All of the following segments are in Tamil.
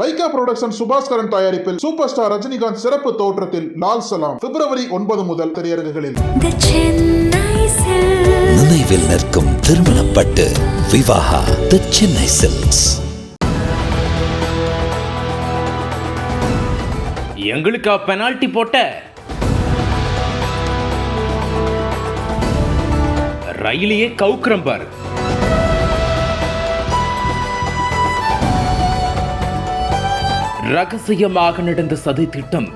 லைகா புரொடக்ஷன் சுபாஸ்கரன் தயாரிப்பில் சூப்பர் ஸ்டார் ரஜினிகாந்த் சிறப்பு தோற்றத்தில் லால் சலாம் பிப்ரவரி 9 முதல் திரையரங்குகளில். நினைவில் நிற்கும் திருமணப்பட்டு விவாஹா தி சென்னை சில்க்ஸ். எங்களுக்கா பெனால்டி போட்ட? ரயிலையே கவுக்ரம்பர். ரகசியமாக நடந்த சதி திட்டம்.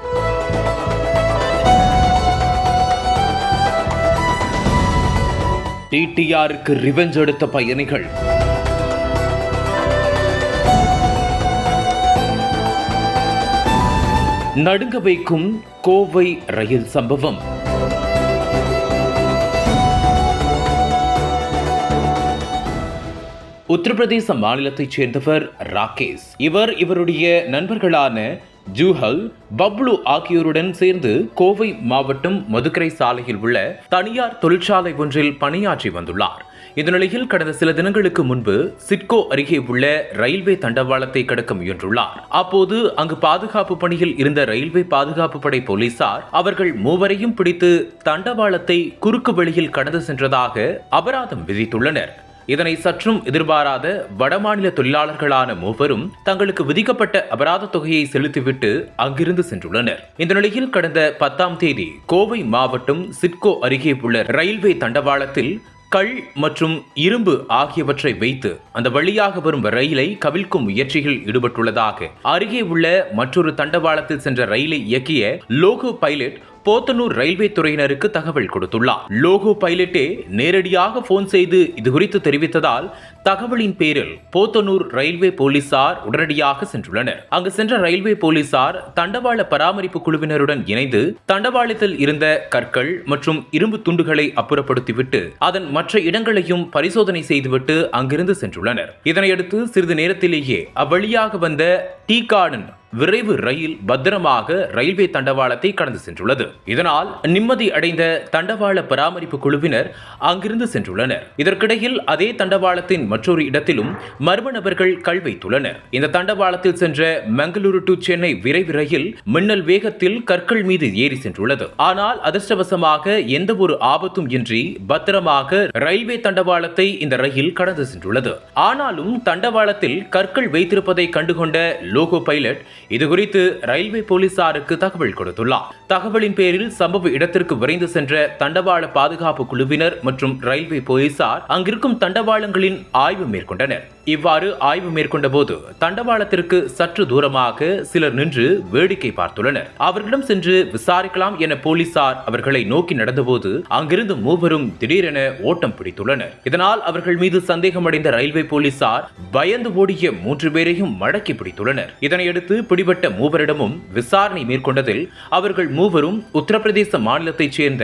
டிடிஆருக்கு ரிவெஞ்ச் எடுத்த பயணிகள். நடுங்க வைக்கும் கோவை ரயில் சம்பவம். உத்தரப்பிரதேச மாநிலத்தைச் சேர்ந்தவர் ராகேஷ். இவருடைய நண்பர்களான ஜூஹல், பப்ளு ஆகியோருடன் சேர்ந்து கோவை மாவட்டம் மதுக்கரை சாலையில் உள்ள தனியார் தொழிற்சாலை ஒன்றில் பணியாற்றி வந்துள்ளார். இந்த நிலையில் கடந்த சில தினங்களுக்கு முன்பு சிட்கோ அருகே உள்ள ரயில்வே தண்டவாளத்தை கடக்க முயன்றுள்ளார். அப்போது அங்கு பாதுகாப்பு பணியில் இருந்த ரயில்வே பாதுகாப்பு படை போலீசார் அவர்கள் மூவரையும் பிடித்து தண்டவாளத்தை குறுக்கு வழியில் கடந்து சென்றதாக அபராதம் விதித்துள்ளனர். இதனை சற்றும் எதிர்பாராத வடமாநில தொழிலாளர்களான மூவரும் தங்களுக்கு விதிக்கப்பட்ட அபராத தொகையை செலுத்திவிட்டு அங்கிருந்து சென்றுள்ளனர். இந்த நிலையில் கடந்த 10ஆம் தேதி கோவை மாவட்டம் சிட்கோ அருகே உள்ள ரயில்வே தண்டவாளத்தில் கல் மற்றும் இரும்பு ஆகியவற்றை வைத்து அந்த வழியாக வரும் ரயிலை கவிழ்க்கும் முயற்சியில் ஈடுபட்டுள்ளதாக அருகே உள்ள மற்றொரு தண்டவாளத்தில் சென்ற ரயிலை இயக்கிய லோகோ பைலட் போத்தனூர் ரயில்வே துறையினருக்கு தகவல் கொடுத்துள்ளார். லோகோ பைலட்டே நேரடியாக போன் செய்து இதுகுறித்து தெரிவித்ததால் தகவலின் பேரில் போத்தனூர் ரயில்வே போலீசார் உடனடியாக சென்றுள்ளனர். அங்கு சென்ற ரயில்வே போலீசார் தண்டவாள பராமரிப்பு குழுவினருடன் இணைந்து தண்டவாளத்தில் இருந்த கற்கள் மற்றும் இரும்பு துண்டுகளை அப்புறப்படுத்திவிட்டு அதன் மற்ற இடங்களையும் பரிசோதனை செய்துவிட்டு அங்கிருந்து சென்றுள்ளனர். இதனையடுத்து சிறிது நேரத்திலேயே அவ்வழியாக வந்த டீ கார்டன் விரைவு ரயில் பத்திரமாக ரயில்வே தண்டவாளத்தை கடந்து சென்றுள்ளது. இதனால் நிம்மதி அடைந்த தண்டவாள பராமரிப்பு குழுவினர் அங்கிருந்து சென்றுள்ளனர். இதற்கிடையில் அதே தண்டவாளத்தின் மற்றொரு இடத்திலும் மர்ம நபர்கள் கல் வைத்துள்ளனர். இந்த தண்டவாளத்தில் சென்ற மங்களூரு டு சென்னை விரைவு ரயில் மின்னல் வேகத்தில் கற்கள் மீது ஏறி சென்றுள்ளது. ஆனால் அதிர்ஷ்டவசமாக எந்த ஒரு ஆபத்தும் இன்றி பத்திரமாக ரயில்வே தண்டவாளத்தை இந்த ரயில் கடந்து சென்றுள்ளது. ஆனாலும் தண்டவாளத்தில் கற்கள் வைத்திருப்பதை கண்டுகொண்ட லோகோ பைலட் இதுகுறித்து ரயில்வே போலீசாருக்கு தகவல் கொடுத்துள்ளார். தகவலின் பேரில் சம்பவ இடத்திற்கு விரைந்து சென்ற தண்டவாள பாதுகாப்பு குழுவினர் மற்றும் ரயில்வே போலீசார் அங்கிருக்கும் தண்டவாளங்களின் ஆய்வு மேற்கொண்டனர். இவ்வாறு ஆய்வு மேற்கொண்ட போது தண்டவாளத்திற்கு சற்று தூரமாக சிலர் நின்று வேடிக்கை பார்த்துள்ளனர். அவர்களிடம் சென்று விசாரிக்கலாம் என போலீசார் அவர்களை நோக்கி நடந்தபோது அங்கிருந்து மூவரும் திடீரென ஓட்டம் பிடித்துள்ளனர். இதனால் அவர்கள் மீது சந்தேகமடைந்த ரயில்வே போலீசார் பயந்து ஓடிய 3 பேரையும் மடக்கி பிடித்துள்ளனர். இதனையடுத்து பிடிபட்ட மூவரிடமும் விசாரணை மேற்கொண்டதில் அவர்கள் மூவரும் உத்தரப்பிரதேச மாநிலத்தைச் சேர்ந்த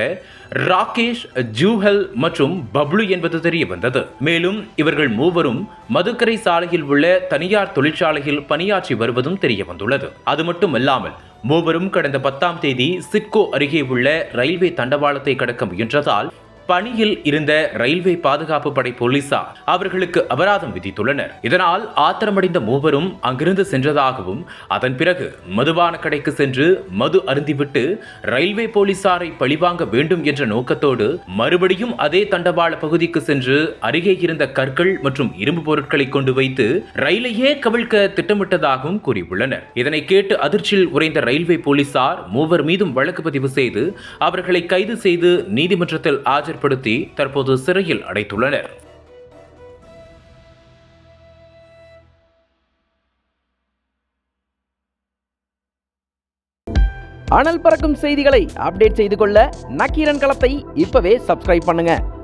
ராகேஷ், ஜூஹல் மற்றும் பப்ளு என்பது தெரிய வந்தது. மேலும் இவர்கள் மூவரும் மதுக்கரை சாலையில் உள்ள தனியார் தொழிற்சாலையில் பணியாற்றி வருவதும் தெரிய வந்துள்ளது. அது மட்டுமல்லாமல் மூவரும் கடந்த 10ஆம் தேதி சிட்கோ அருகே உள்ள ரயில்வே தண்டவாளத்தை கடக்க முயன்றதால் பணியில் இருந்த ரயில்வே பாதுகாப்பு படை போலீசார் அவர்களுக்கு அபராதம் விதித்துள்ளனர். இதனால் ஆத்திரமடைந்த மூவரும் அங்கிருந்து சென்றதாகவும் அதன் பிறகு மதுபான கடைக்கு சென்று மது அருந்திவிட்டு ரயில்வே போலீசாரை பழிவாங்க வேண்டும் என்ற நோக்கத்தோடு மறுபடியும் அதே தண்டவாள பகுதிக்கு சென்று அருகே இருந்த கற்கள் மற்றும் இரும்பு பொருட்களை கொண்டு வைத்து ரயிலையே கவிழ்க்க திட்டமிட்டதாகவும் கூறியுள்ளனர். இதனை கேட்டு அதிர்ச்சியில் உறைந்த ரயில்வே போலீசார் மூவர் மீதும் வழக்கு பதிவு செய்து அவர்களை கைது செய்து நீதிமன்றத்தில் ஆஜர்படுத்தி தற்போது சிறையில் அடைத்துள்ளனர். அனல் பறக்கும் செய்திகளை அப்டேட் செய்து கொள்ள நக்கீரன் களத்தை இப்பவே சப்ஸ்கிரைப் பண்ணுங்க.